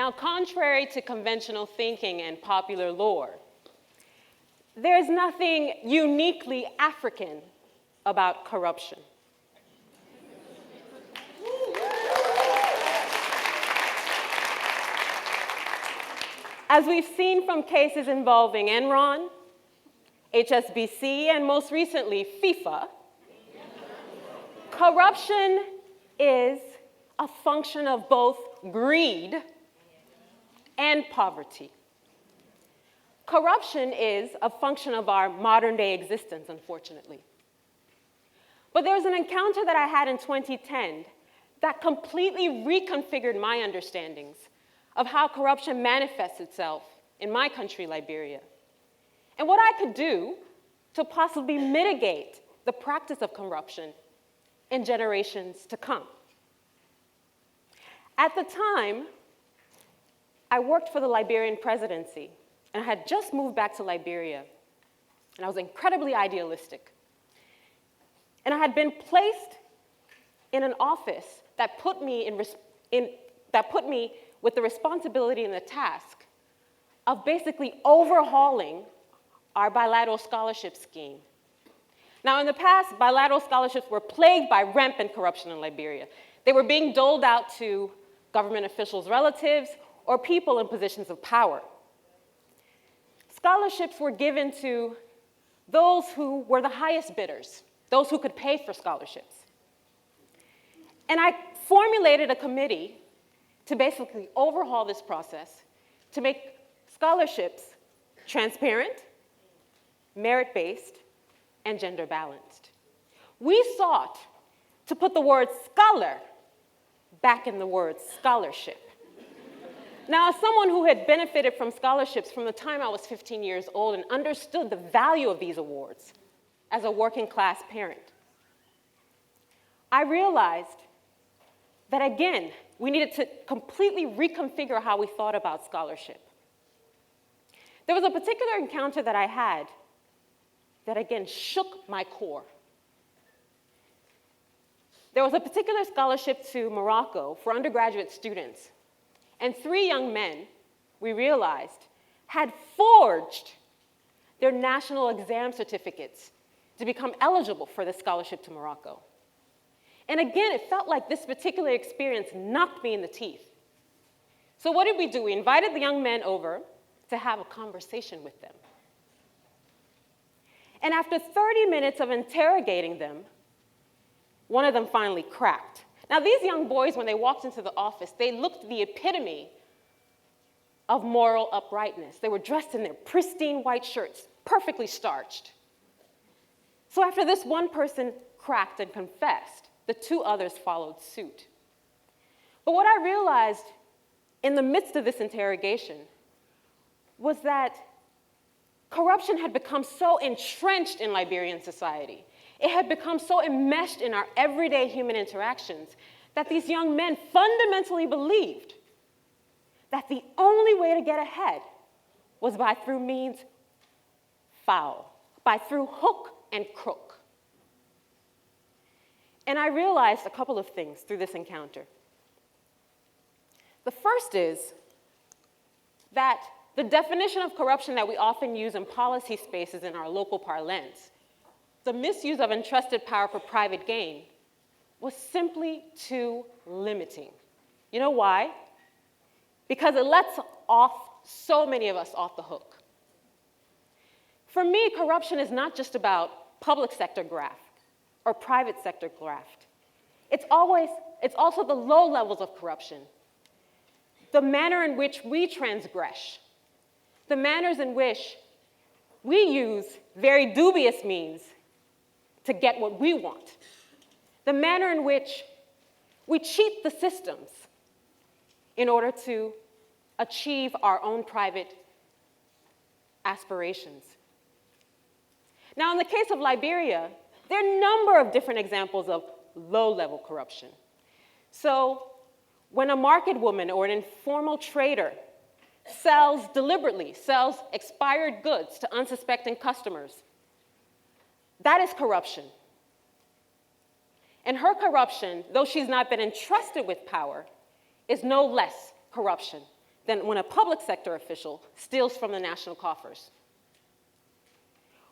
Now, contrary to conventional thinking and popular lore, there's nothing uniquely African about corruption. As we've seen from cases involving Enron, HSBC, and most recently FIFA, corruption is a function of both greed and poverty. Corruption is a function of our modern-day existence, unfortunately. But there was an encounter that I had in 2010 that completely reconfigured my understandings of how corruption manifests itself in my country, Liberia, and what I could do to possibly mitigate the practice of corruption in generations to come. At the time, I worked for the Liberian presidency, and I had just moved back to Liberia, and I was incredibly idealistic. And I had been placed in an office that put me with the responsibility and the task of basically overhauling our bilateral scholarship scheme. Now, in the past, bilateral scholarships were plagued by rampant corruption in Liberia. They were being doled out to government officials' relatives or people in positions of power. Scholarships were given to those who were the highest bidders, those who could pay for scholarships. And I formulated a committee to basically overhaul this process to make scholarships transparent, merit-based, and gender-balanced. We sought to put the word scholar back in the word scholarship. Now, as someone who had benefited from scholarships from the time I was 15 years old and understood the value of these awards as a working-class parent, I realized that, again, we needed to completely reconfigure how we thought about scholarship. There was a particular encounter that I had that, again, shook my core. There was a particular scholarship to Morocco for undergraduate students, and 3 young men, we realized, had forged their national exam certificates to become eligible for the scholarship to Morocco. And again, it felt like this particular experience knocked me in the teeth. So what did we do? We invited the young men over to have a conversation with them. And after 30 minutes of interrogating them, one of them finally cracked. Now, these young boys, when they walked into the office, they looked the epitome of moral uprightness. They were dressed in their pristine white shirts, perfectly starched. So after this one person cracked and confessed, the 2 others followed suit. But what I realized in the midst of this interrogation was that corruption had become so entrenched in Liberian society. It had become so enmeshed in our everyday human interactions that these young men fundamentally believed that the only way to get ahead was by through means foul, by through hook and crook. And I realized a couple of things through this encounter. The first is that the definition of corruption that we often use in policy spaces in our local parlance, the misuse of entrusted power for private gain, was simply too limiting. You know why? Because it lets off so many of us off the hook. For me, corruption is not just about public sector graft or private sector graft. It's also the low levels of corruption, the manner in which we transgress, the manners in which we use very dubious means to get what we want, the manner in which we cheat the systems in order to achieve our own private aspirations. Now, in the case of Liberia, there are a number of different examples of low-level corruption. So, when a market woman or an informal trader deliberately sells expired goods to unsuspecting customers, that is corruption. And her corruption, though she's not been entrusted with power, is no less corruption than when a public sector official steals from the national coffers.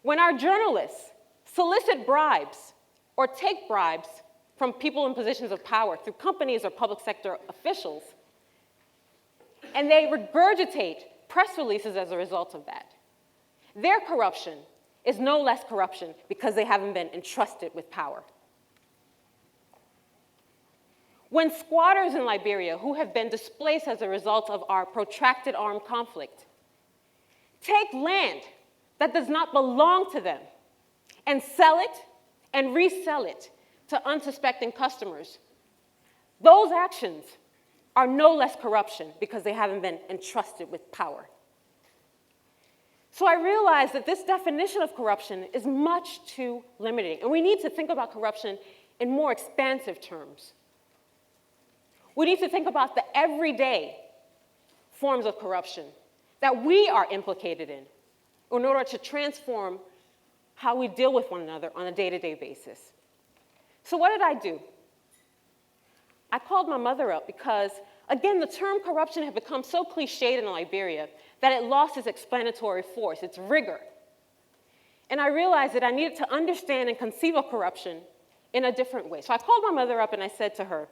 When our journalists solicit bribes or take bribes from people in positions of power through companies or public sector officials, and they regurgitate press releases as a result of that, their corruption is no less corruption because they haven't been entrusted with power. When squatters in Liberia, who have been displaced as a result of our protracted armed conflict, take land that does not belong to them and sell it and resell it to unsuspecting customers, those actions are no less corruption because they haven't been entrusted with power. So I realized that this definition of corruption is much too limiting, and we need to think about corruption in more expansive terms. We need to think about the everyday forms of corruption that we are implicated in order to transform how we deal with one another on a day-to-day basis. So what did I do? I called my mother up because, again, the term corruption had become so cliched in Liberia that it lost its explanatory force, its rigor. And I realized that I needed to understand and conceive of corruption in a different way. So I called my mother up and I said to her,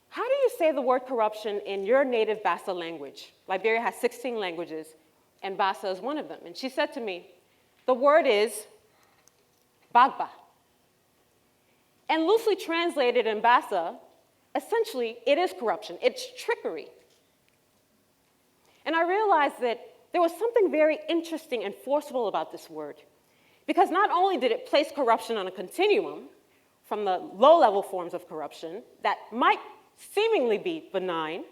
how do you say the word corruption in your native Bassa language? Liberia has 16 languages, and Bassa is one of them. And she said to me, the word is Gbagba. And loosely translated in Bassa, essentially, it is corruption. It's trickery. And I realized that there was something very interesting and forcible about this word, because not only did it place corruption on a continuum from the low-level forms of corruption that might seemingly be benign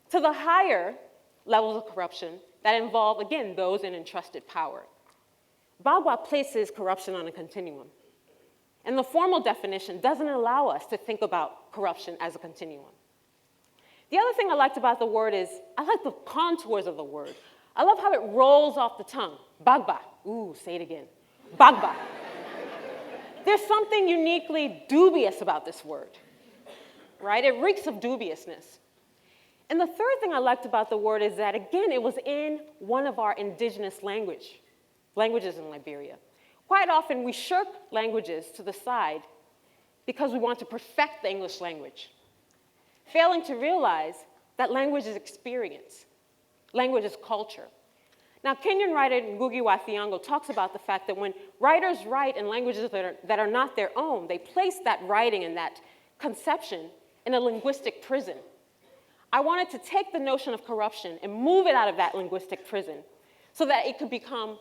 to the higher levels of corruption that involve, again, those in entrusted power. Gbagba places corruption on a continuum. And the formal definition doesn't allow us to think about corruption as a continuum. The other thing I liked about the word is I like the contours of the word. I love how it rolls off the tongue. Gbagba. Ooh, say it again. Gbagba. There's something uniquely dubious about this word, right? It reeks of dubiousness. And the third thing I liked about the word is that, again, it was in one of our indigenous languages in Liberia. Quite often, we shirk languages to the side because we want to perfect the English language, failing to realize that language is experience, language is culture. Now, Kenyan writer Ngugi wa Thiong'o talks about the fact that when writers write in languages that are not their own, they place that writing and that conception in a linguistic prison. I wanted to take the notion of corruption and move it out of that linguistic prison so that it could become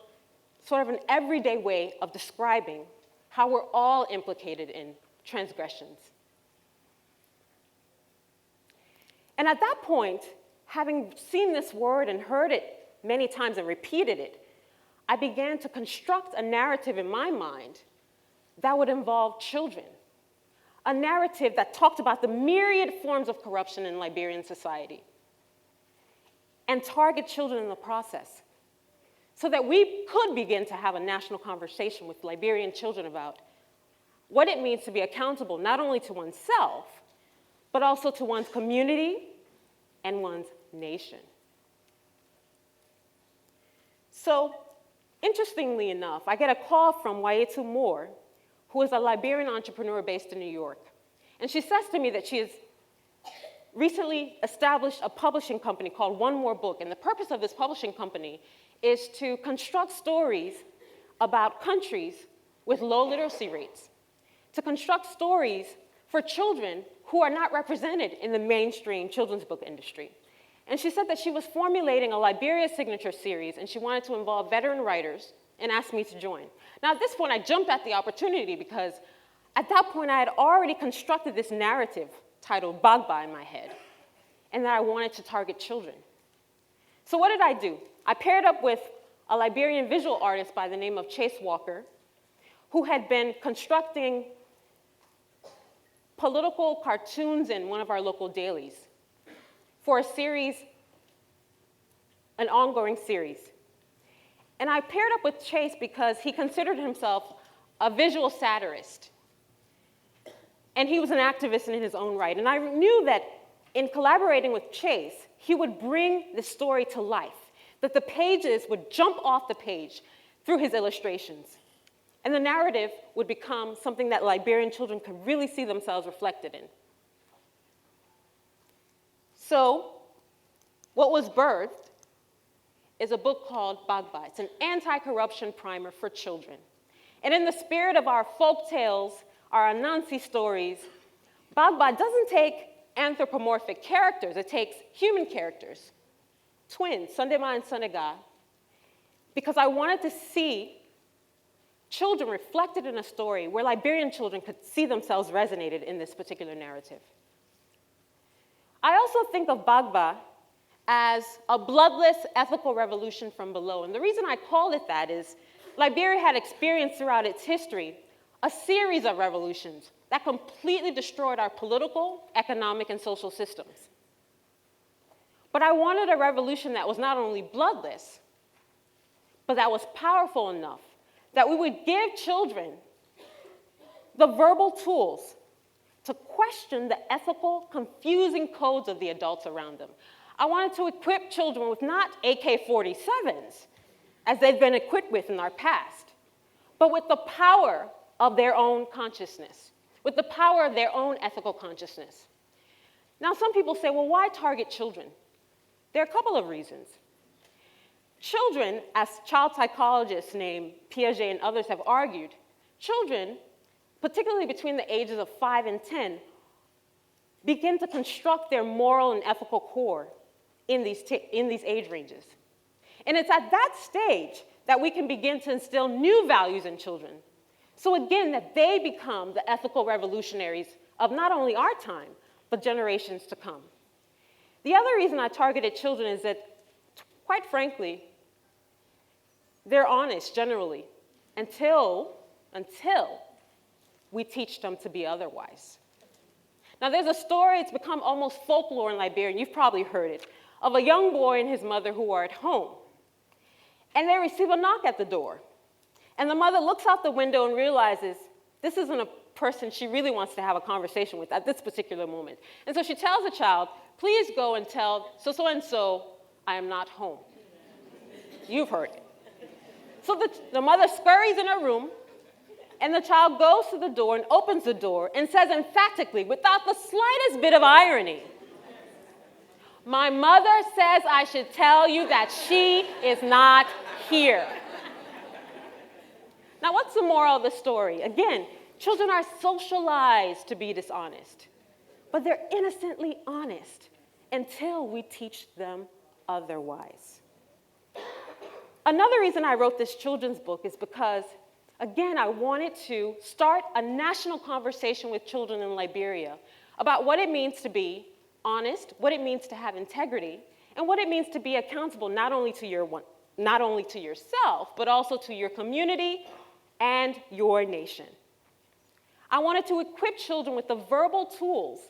sort of an everyday way of describing how we're all implicated in transgressions. And at that point, having seen this word and heard it many times and repeated it, I began to construct a narrative in my mind that would involve children, a narrative that talked about the myriad forms of corruption in Liberian society and target children in the process so that we could begin to have a national conversation with Liberian children about what it means to be accountable not only to oneself, but also to one's community and one's nation. So, interestingly enough, I get a call from Wayetu Moore, who is a Liberian entrepreneur based in New York. And she says to me that she has recently established a publishing company called One More Book. And the purpose of this publishing company is to construct stories about countries with low literacy rates, to construct stories for children who are not represented in the mainstream children's book industry. And she said that she was formulating a Liberia signature series, and she wanted to involve veteran writers and asked me to join. Now, at this point, I jumped at the opportunity because at that point, I had already constructed this narrative titled Gbagba in my head, and that I wanted to target children. So what did I do? I paired up with a Liberian visual artist by the name of Chase Walker, who had been constructing political cartoons in one of our local dailies for a series, an ongoing series. And I paired up with Chase because he considered himself a visual satirist. And he was an activist in his own right. And I knew that in collaborating with Chase, he would bring the story to life, that the pages would jump off the page through his illustrations. And the narrative would become something that Liberian children could really see themselves reflected in. So, what was birthed is a book called Gbagba. It's an anti-corruption primer for children. And in the spirit of our folk tales, our Anansi stories, Gbagba doesn't take anthropomorphic characters, it takes human characters, twins, Sundema and Sunega, because I wanted to see children reflected in a story where Liberian children could see themselves resonated in this particular narrative. I also think of Gbagba as a bloodless ethical revolution from below. And the reason I call it that is Liberia had experienced throughout its history a series of revolutions that completely destroyed our political, economic, and social systems. But I wanted a revolution that was not only bloodless, but that was powerful enough that we would give children the verbal tools to question the ethical, confusing codes of the adults around them. I wanted to equip children with not AK-47s, as they've been equipped with in our past, but with the power of their own consciousness, with the power of their own ethical consciousness. Now, some people say, well, why target children? There are a couple of reasons. Children, as child psychologists named Piaget and others have argued, children, particularly between the ages of 5 and 10, begin to construct their moral and ethical core in these age ranges. And it's at that stage that we can begin to instill new values in children. So again, that they become the ethical revolutionaries of not only our time, but generations to come. The other reason I targeted children is that, quite frankly, they're honest generally until we teach them to be otherwise. Now there's a story, it's become almost folklore in Liberia, and you've probably heard it, of a young boy and his mother who are at home. And they receive a knock at the door. And the mother looks out the window and realizes this isn't a person she really wants to have a conversation with at this particular moment. And so she tells the child, please go and tell so-and-so I am not home. You've heard it. So the mother scurries in her room, and the child goes to the door and opens the door and says emphatically, without the slightest bit of irony, my mother says I should tell you that she is not here. Now, what's the moral of the story? Again, children are socialized to be dishonest, but they're innocently honest until we teach them otherwise. Another reason I wrote this children's book is because, again, I wanted to start a national conversation with children in Liberia about what it means to be honest, what it means to have integrity, and what it means to be accountable not only to yourself, but also to your community and your nation. I wanted to equip children with the verbal tools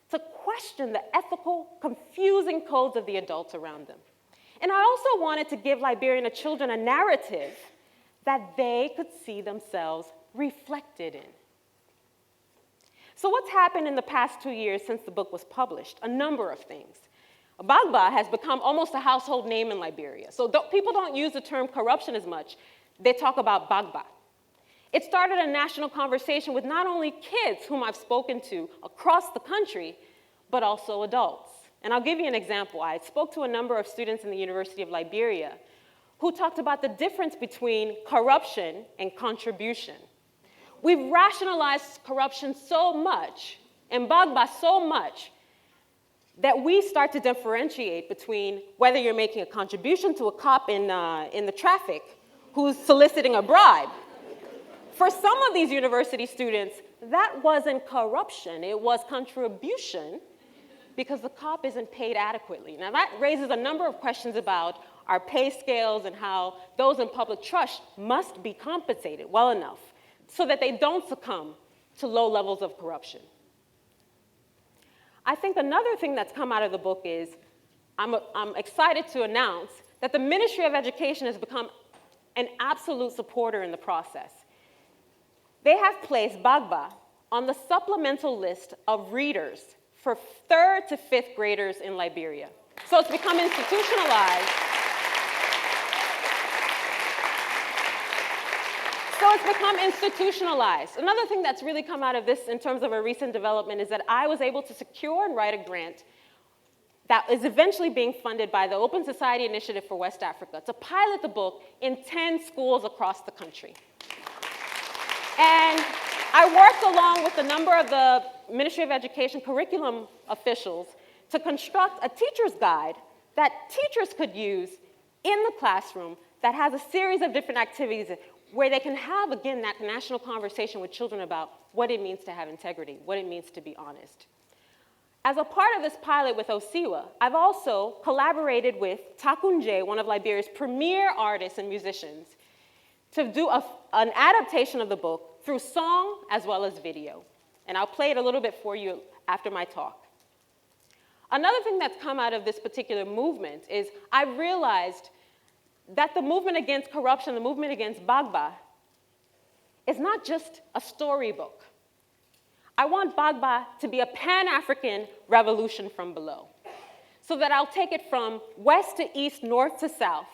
to question the ethical, confusing codes of the adults around them. And I also wanted to give Liberian children a narrative that they could see themselves reflected in. So what's happened in the past 2 years since the book was published? A number of things. Gbagba has become almost a household name in Liberia. So people don't use the term corruption as much. They talk about Gbagba. It started a national conversation with not only kids whom I've spoken to across the country, but also adults. And I'll give you an example. I spoke to a number of students in the University of Liberia who talked about the difference between corruption and contribution. We've rationalized corruption so much, and Gbagba so much, that we start to differentiate between whether you're making a contribution to a cop in the traffic who's soliciting a bribe. For some of these university students, that wasn't corruption, it was contribution, because the cop isn't paid adequately. Now that raises a number of questions about our pay scales and how those in public trust must be compensated well enough so that they don't succumb to low levels of corruption. I think another thing that's come out of the book is I'm excited to announce that the Ministry of Education has become an absolute supporter in the process. They have placed Gbagba on the supplemental list of readers for 3rd to 5th graders in Liberia. So it's become institutionalized. Another thing that's really come out of this in terms of a recent development is that I was able to secure and write a grant that is eventually being funded by the Open Society Initiative for West Africa to pilot the book in 10 schools across the country. And I worked along with a number of the Ministry of Education curriculum officials to construct a teacher's guide that teachers could use in the classroom that has a series of different activities where they can have, again, that national conversation with children about what it means to have integrity, what it means to be honest. As a part of this pilot with Osiwa, I've also collaborated with Takunje, one of Liberia's premier artists and musicians, to do an adaptation of the book through song as well as video. And I'll play it a little bit for you after my talk. Another thing that's come out of this particular movement is I realized that the movement against corruption, the movement against Gbagba, is not just a storybook. I want Gbagba to be a Pan-African revolution from below, so that I'll take it from west to east, north to south.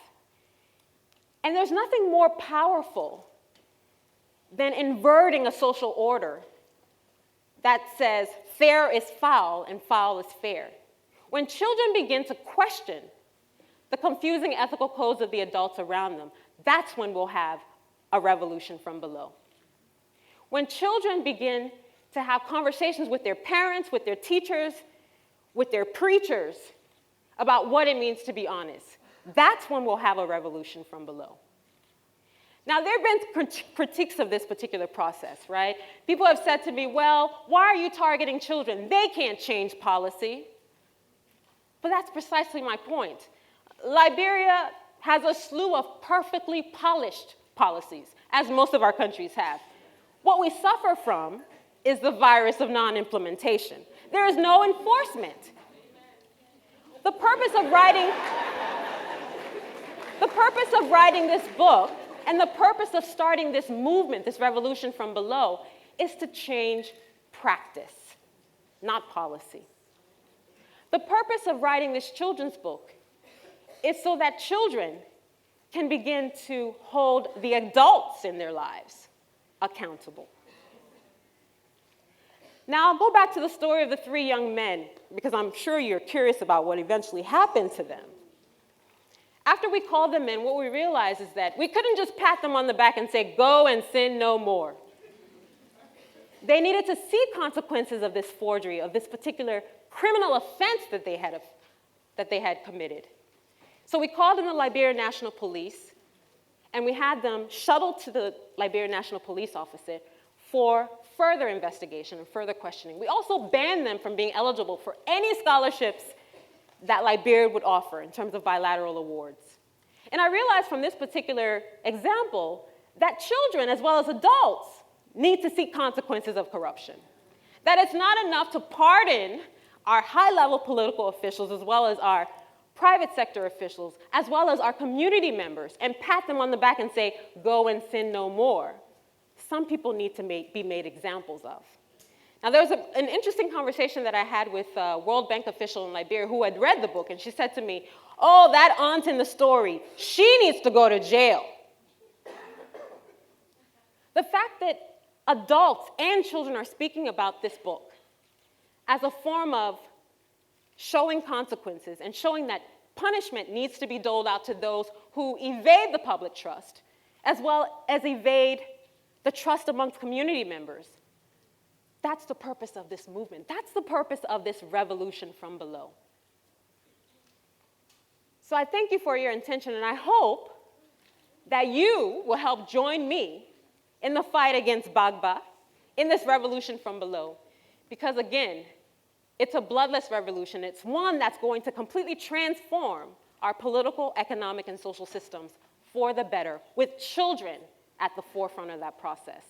And there's nothing more powerful than inverting a social order that says fair is foul and foul is fair. When children begin to question the confusing ethical codes of the adults around them, that's when we'll have a revolution from below. When children begin to have conversations with their parents, with their teachers, with their preachers about what it means to be honest, that's when we'll have a revolution from below. Now, there have been critiques of this particular process, right? People have said to me, well, why are you targeting children? They can't change policy. But that's precisely my point. Liberia has a slew of perfectly polished policies, as most of our countries have. What we suffer from is the virus of non-implementation. There is no enforcement. The purpose of writing this book and the purpose of starting this movement, this revolution from below, is to change practice, not policy. The purpose of writing this children's book is so that children can begin to hold the adults in their lives accountable. Now, I'll go back to the story of the 3 young men, because I'm sure you're curious about what eventually happened to them. After we called them in, what we realized is that we couldn't just pat them on the back and say, go and sin no more. They needed to see consequences of this forgery, of this particular criminal offense that they had committed. So we called in the Liberian National Police, and we had them shuttled to the Liberian National Police office for further investigation and further questioning. We also banned them from being eligible for any scholarships that Liberia would offer in terms of bilateral awards. And I realized from this particular example that children, as well as adults, need to see consequences of corruption. That it's not enough to pardon our high-level political officials, as well as our private sector officials, as well as our community members, and pat them on the back and say, go and sin no more. Some people need to be made examples of. Now, there was an interesting conversation that I had with a World Bank official in Liberia who had read the book, and she said to me, oh, that aunt in the story, she needs to go to jail. The fact that adults and children are speaking about this book as a form of showing consequences and showing that punishment needs to be doled out to those who evade the public trust, as well as evade the trust amongst community members. That's the purpose of this movement. That's the purpose of this revolution from below. So I thank you for your attention, and I hope that you will help join me in the fight against Gbagba, in this revolution from below. Because again, it's a bloodless revolution. It's one that's going to completely transform our political, economic, and social systems for the better, with children at the forefront of that process.